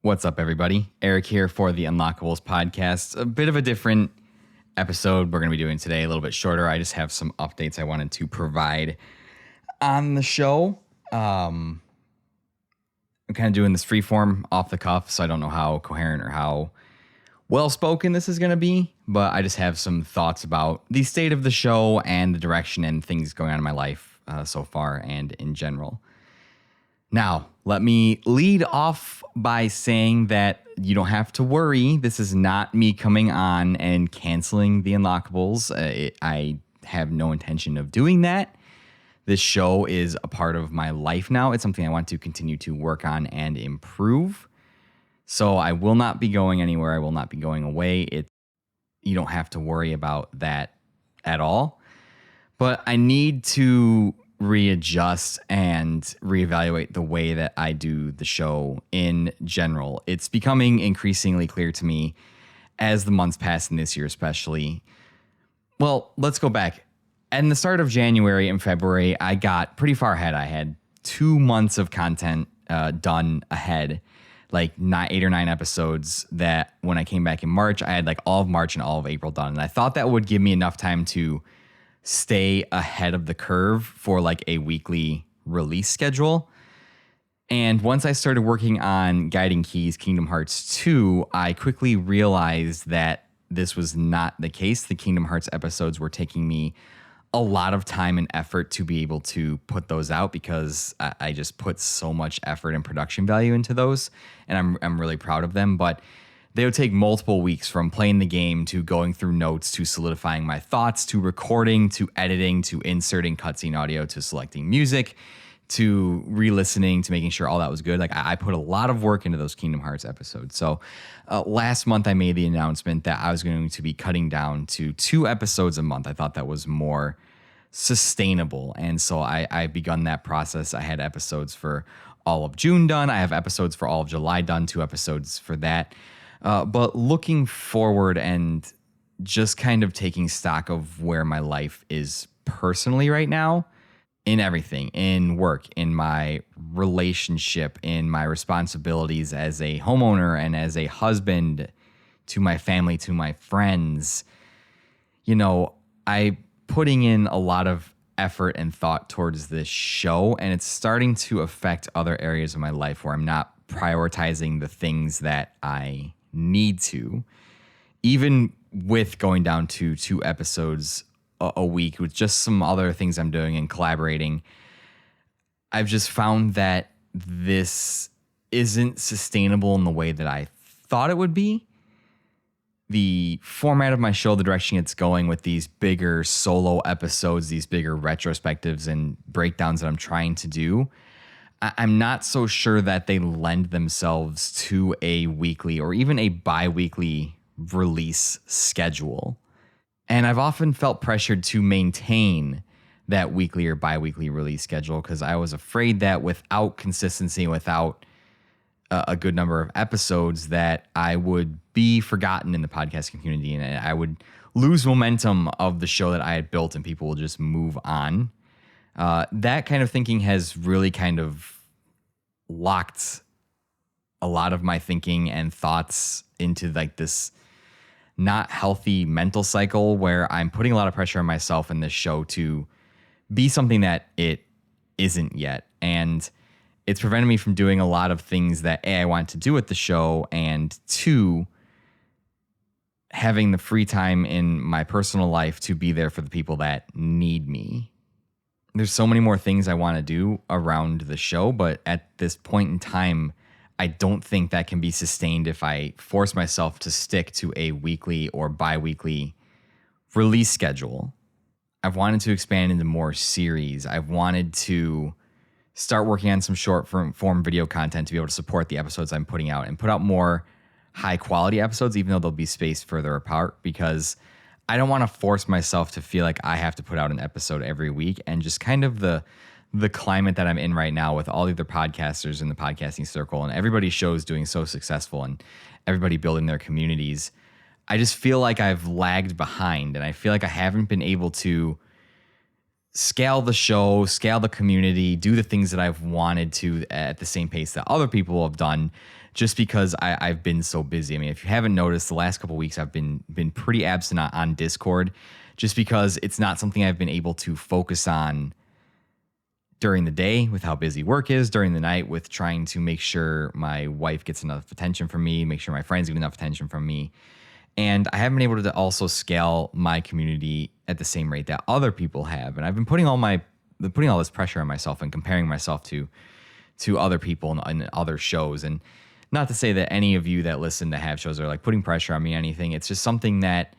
What's up, everybody? Eric here for the Unlockables podcast. A bit of a different episode we're going to be doing today, a little bit shorter. I just have some updates I wanted to provide on the show. I'm kind of doing this freeform, off the cuff, so I don't know how coherent or how well-spoken this is going to be, but I just have some thoughts about the state of the show and the direction and things going on in my life so far and in general. Now, let me lead off by saying that you don't have to worry. This is not me coming on and canceling the Unlockables. I have no intention of doing that. This show is a part of my life now. It's something I want to continue to work on and improve. So I will not be going anywhere. I will not be going away. You don't have to worry about that at all. But I need to readjust and reevaluate the way that I do the show in general. It's becoming increasingly clear to me as the months pass, in this year especially. Well, let's go back. At the start of January and February, I got pretty far ahead. I had 2 months of content done ahead, like 8 or 9 episodes, that when I came back in March, I had like all of March and all of April done. And I thought that would give me enough time to stay ahead of the curve for like a weekly release schedule. And once I started working on Guiding Keys Kingdom Hearts 2, I quickly realized that this was not the case. The Kingdom Hearts episodes were taking me a lot of time and effort to be able to put those out, because I just put so much effort and production value into those, and I'm really proud of them. But they would take multiple weeks, from playing the game to going through notes to solidifying my thoughts to recording to editing to inserting cutscene audio to selecting music to re-listening to making sure all that was good. Like I put a lot of work into those Kingdom Hearts episodes. So last month I made the announcement that I was going to be cutting down to 2 episodes a month. I thought that was more sustainable. And so I begun that process. I had episodes for all of June done. I have episodes for all of July done, 2 episodes for that. But looking forward and just kind of taking stock of where my life is personally right now, in everything, in work, in my relationship, in my responsibilities as a homeowner and as a husband to my family, to my friends, I putting in a lot of effort and thought towards this show, and it's starting to affect other areas of my life where I'm not prioritizing the things that I need to, even with going down to 2 episodes a week with just some other things I'm doing and collaborating. I've just found that this isn't sustainable in the way that I thought it would be. The format of my show, the direction it's going with these bigger solo episodes, these bigger retrospectives and breakdowns that I'm trying to do, I'm not so sure that they lend themselves to a weekly or even a bi-weekly release schedule. And I've often felt pressured to maintain that weekly or bi-weekly release schedule, because I was afraid that without consistency, without a good number of episodes, that I would be forgotten in the podcasting community and I would lose momentum of the show that I had built and people will just move on. That kind of thinking has really kind of locked a lot of my thinking and thoughts into like this not healthy mental cycle where I'm putting a lot of pressure on myself in this show to be something that it isn't yet. And it's prevented me from doing a lot of things that A, I want to do with the show, and 2, having the free time in my personal life to be there for the people that need me. There's so many more things I want to do around the show, but at this point in time, I don't think that can be sustained if I force myself to stick to a weekly or bi-weekly release schedule. I've wanted to expand into more series. I've wanted to start working on some short form video content to be able to support the episodes I'm putting out and put out more high quality episodes, even though they'll be spaced further apart, because I don't want to force myself to feel like I have to put out an episode every week. And just kind of the climate that I'm in right now with all the other podcasters in the podcasting circle and everybody's shows doing so successful and everybody building their communities, I just feel like I've lagged behind, and I feel like I haven't been able to scale the show, scale the community, do the things that I've wanted to at the same pace that other people have done, just because I've been so busy. I mean, if you haven't noticed, the last couple of weeks I've been pretty absent on Discord, just because it's not something I've been able to focus on during the day with how busy work is, during the night with trying to make sure my wife gets enough attention from me, make sure my friends get enough attention from me. And I haven't been able to also scale my community at the same rate that other people have. And I've been putting all this pressure on myself and comparing myself to other people and other shows. And not to say that any of you that listen to have shows are like putting pressure on me or anything. It's just something that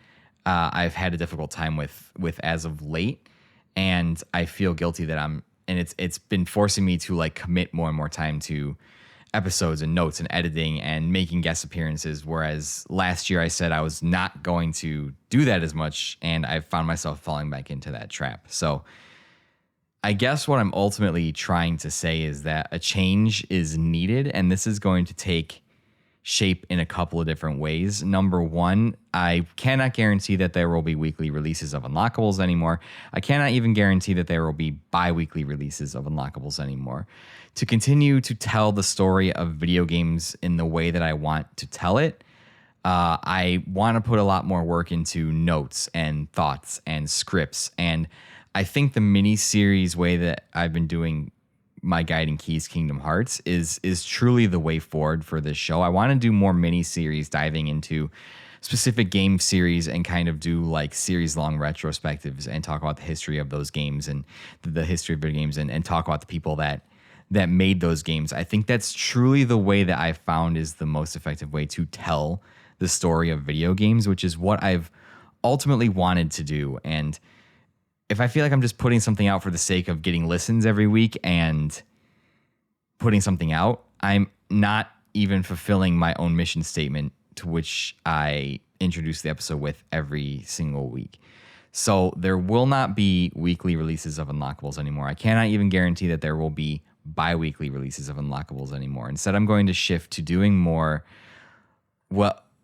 I've had a difficult time with as of late. And I feel guilty that it's been forcing me to like commit more and more time to episodes and notes and editing and making guest appearances. Whereas last year I said I was not going to do that as much, and I found myself falling back into that trap. So I guess what I'm ultimately trying to say is that a change is needed, and this is going to take shape in a couple of different ways. Number one, I cannot guarantee that there will be weekly releases of Unlockables anymore. I cannot even guarantee that there will be bi-weekly releases of Unlockables anymore. To continue to tell the story of video games in the way that I want to tell it, I want to put a lot more work into notes and thoughts and scripts. And I think the mini-series way that I've been doing my Guiding Keys Kingdom Hearts is truly the way forward for this show. I want to do more mini-series diving into specific game series and kind of do like series-long retrospectives and talk about the history of those games and the history of video games and talk about the people that made those games. I think that's truly the way that I found is the most effective way to tell the story of video games, which is what I've ultimately wanted to do. And if I feel like I'm just putting something out for the sake of getting listens every week and putting something out, I'm not even fulfilling my own mission statement to which I introduce the episode with every single week. So there will not be weekly releases of Unlockables anymore. I cannot even guarantee that there will be bi-weekly releases of Unlockables anymore. Instead, I'm going to shift to doing more,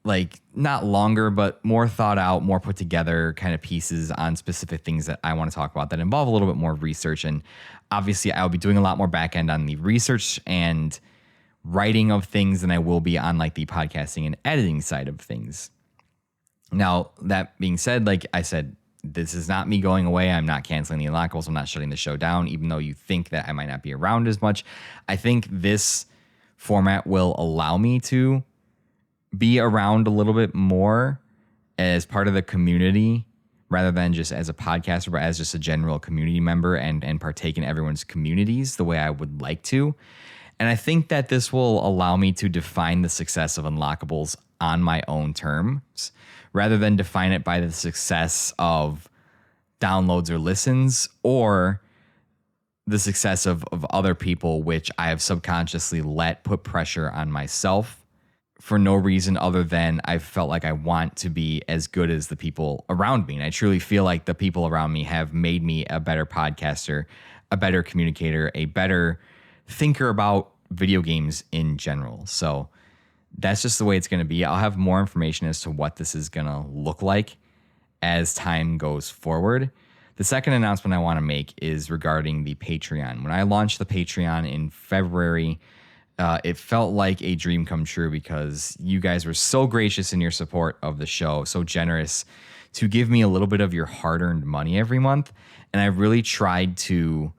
like not longer, but more thought out, more put together kind of pieces on specific things that I want to talk about that involve a little bit more research. And obviously I'll be doing a lot more back end on the research and writing of things than I will be on like the podcasting and editing side of things. Now, that being said, like I said, this is not me going away. I'm not canceling the Unlockables. I'm not shutting the show down, even though you think that I might not be around as much. I think this format will allow me to be around a little bit more as part of the community rather than just as a podcaster, but as just a general community member and partake in everyone's communities the way I would like to. And I think that this will allow me to define the success of Unlockables on my own terms rather than define it by the success of downloads or listens or the success of other people, which I have subconsciously let put pressure on myself for no reason other than I felt like I want to be as good as the people around me. And I truly feel like the people around me have made me a better podcaster, a better communicator, a better thinker about video games in general. So that's just the way it's going to be. I'll have more information as to what this is going to look like as time goes forward. The second announcement I want to make is regarding the Patreon. When I launched the Patreon in February, it felt like a dream come true because you guys were so gracious in your support of the show, so generous to give me a little bit of your hard-earned money every month. And I really tried to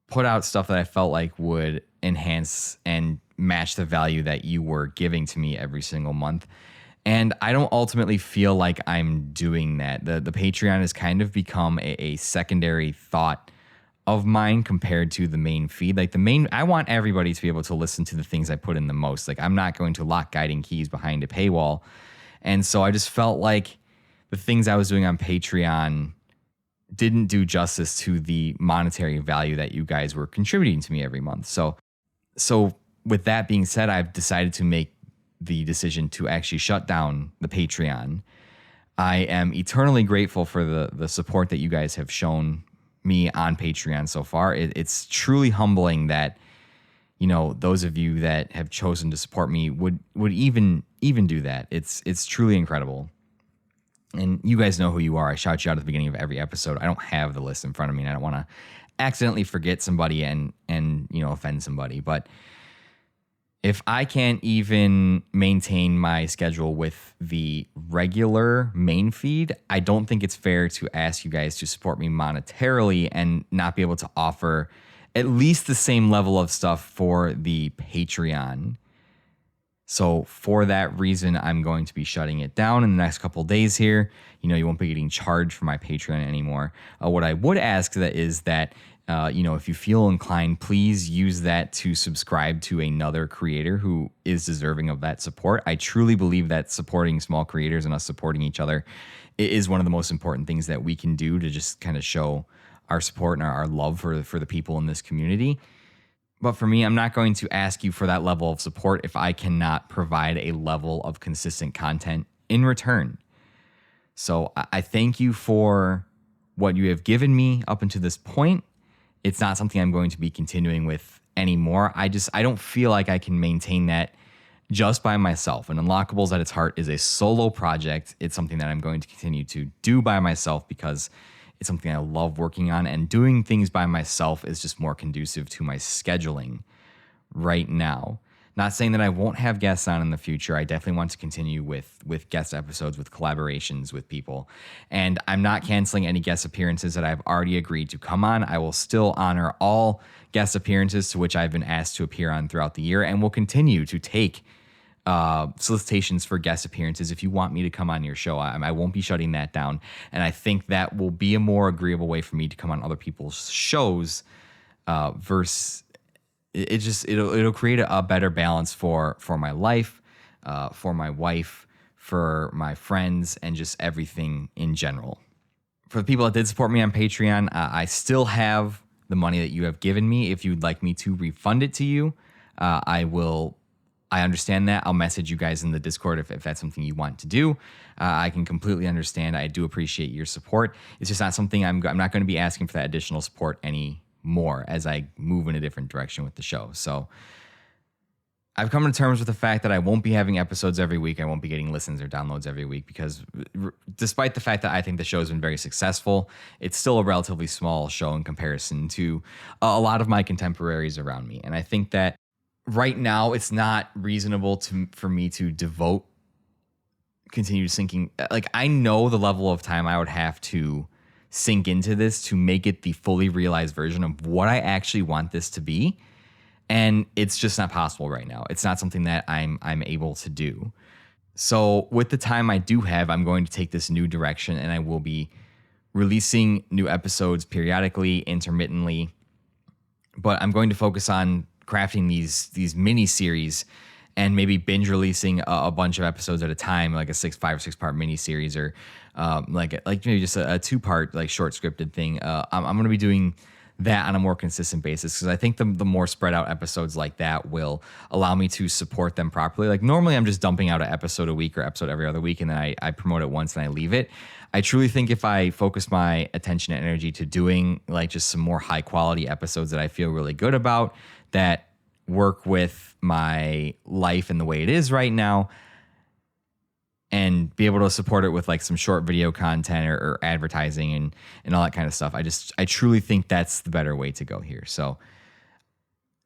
put out stuff that I felt like would enhance and match the value that you were giving to me every single month. And I don't ultimately feel like I'm doing that. The Patreon has kind of become a secondary thought of mine compared to the main feed. Like I want everybody to be able to listen to the things I put in the most. Like I'm not going to lock Guiding Keys behind a paywall. And so I just felt like the things I was doing on Patreon didn't do justice to the monetary value that you guys were contributing to me every month. So with that being said, I've decided to make the decision to actually shut down the Patreon. I am eternally grateful for the support that you guys have shown me on Patreon so far. It's truly humbling that, you know, those of you that have chosen to support me would even do that. It's truly incredible. And you guys know who you are. I shout you out at the beginning of every episode. I don't have the list in front of me, and I don't want to accidentally forget somebody and offend somebody. But If I can't even maintain my schedule with the regular main feed, I don't think it's fair to ask you guys to support me monetarily and not be able to offer at least the same level of stuff for the Patreon. So for that reason, I'm going to be shutting it down in the next couple of days here. You won't be getting charged for my Patreon anymore. What I would ask that is that, if you feel inclined, please use that to subscribe to another creator who is deserving of that support. I truly believe that supporting small creators and us supporting each other is one of the most important things that we can do to just kind of show our support and our love for the people in this community. But for me, I'm not going to ask you for that level of support if I cannot provide a level of consistent content in return. So I thank you for what you have given me up until this point. It's not something I'm going to be continuing with anymore. I don't feel like I can maintain that just by myself. And Unlockables at its heart is a solo project. It's something that I'm going to continue to do by myself because it's something I love working on, and doing things by myself is just more conducive to my scheduling right now. Not saying that I won't have guests on in the future. I definitely want to continue with guest episodes, with collaborations with people. And I'm not canceling any guest appearances that I've already agreed to come on. I will still honor all guest appearances to which I've been asked to appear on throughout the year, and will continue to take solicitations for guest appearances if you want me to come on your show. I won't be shutting that down, and I think that will be a more agreeable way for me to come on other people's shows. Versus it'll create a better balance for my life, for my wife, for my friends, and just everything in general. For the people that did support me on Patreon, I still have the money that you have given me. If you'd like me to refund it to you, I will. I understand that. I'll message you guys in the Discord if that's something you want to do. I can completely understand. I do appreciate your support. It's just not something I'm not going to be asking for that additional support anymore as I move in a different direction with the show. So I've come to terms with the fact that I won't be having episodes every week. I won't be getting listens or downloads every week because despite the fact that I think the show has been very successful, it's still a relatively small show in comparison to a lot of my contemporaries around me. And I think that right now, it's not reasonable for me to continue sinking. Like, I know the level of time I would have to sink into this to make it the fully realized version of what I actually want this to be. And it's just not possible right now. It's not something that I'm able to do. So with the time I do have, I'm going to take this new direction, and I will be releasing new episodes periodically, intermittently. But I'm going to focus on crafting these mini series and maybe binge releasing a bunch of episodes at a time, like a 5 or 6 part mini series, or like maybe just a 2-part like short scripted thing. I'm going to be doing that on a more consistent basis because I think the more spread out episodes like that will allow me to support them properly. Like normally I'm just dumping out an episode a week or episode every other week, and then I promote it once and I leave it. I truly think if I focus my attention and energy to doing like just some more high quality episodes that I feel really good about, that work with my life and the way it is right now, and be able to support it with like some short video content or advertising and all that kind of stuff. I truly think that's the better way to go here. So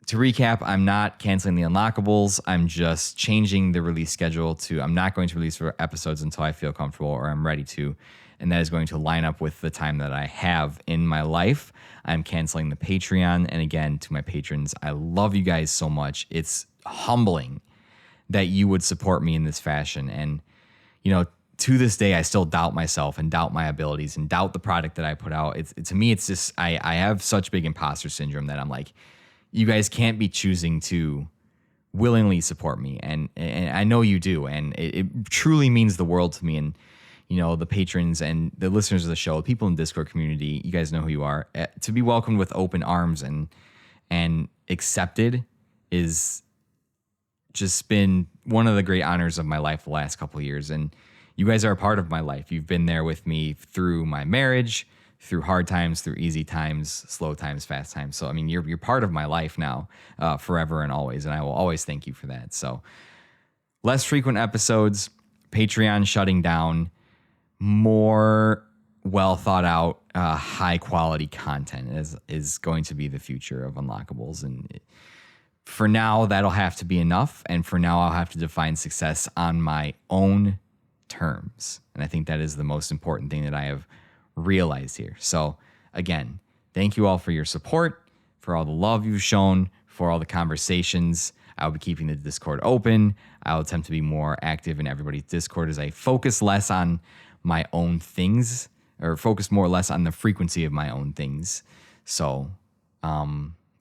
to recap, I'm not canceling the Unlockables. I'm just changing the release schedule to I'm not going to release episodes until I feel comfortable or I'm ready to. And that is going to line up with the time that I have in my life. I'm canceling the Patreon. And again, to my patrons, I love you guys so much. It's humbling that you would support me in this fashion. And, to this day, I still doubt myself and doubt my abilities and doubt the product that I put out. To me, it's just, I have such big imposter syndrome that I'm like, you guys can't be choosing to willingly support me. And I know you do. And it truly means the world to me. And, the patrons and the listeners of the show, people in the Discord community, you guys know who you are. To be welcomed with open arms and accepted is just been one of the great honors of my life the last couple of years. And you guys are a part of my life. You've been there with me through my marriage, through hard times, through easy times, slow times, fast times. So, I mean, you're part of my life now, forever and always. And I will always thank you for that. So less frequent episodes, Patreon shutting down, more well thought out, high quality content is going to be the future of Unlockables. And for now, that'll have to be enough. And for now, I'll have to define success on my own terms. And I think that is the most important thing that I have realized here. So again, thank you all for your support, for all the love you've shown, for all the conversations. I'll be keeping the Discord open. I'll attempt to be more active in everybody's Discord as I focus less on my own things, or focus more or less on the frequency of my own things. So,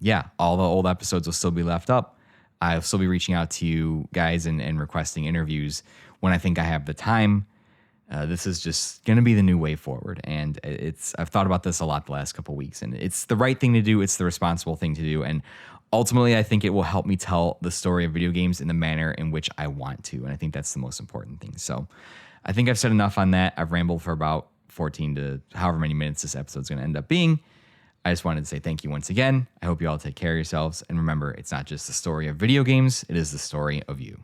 yeah, all the old episodes will still be left up. I'll still be reaching out to you guys and requesting interviews when I think I have the time. This is just going to be the new way forward. And I've thought about this a lot the last couple of weeks, and it's the right thing to do. It's the responsible thing to do. And ultimately, I think it will help me tell the story of video games in the manner in which I want to. And I think that's the most important thing. So I think I've said enough on that. I've rambled for about 14 to however many minutes this episode's going to end up being. I just wanted to say thank you once again. I hope you all take care of yourselves. And remember, it's not just the story of video games, it is the story of you.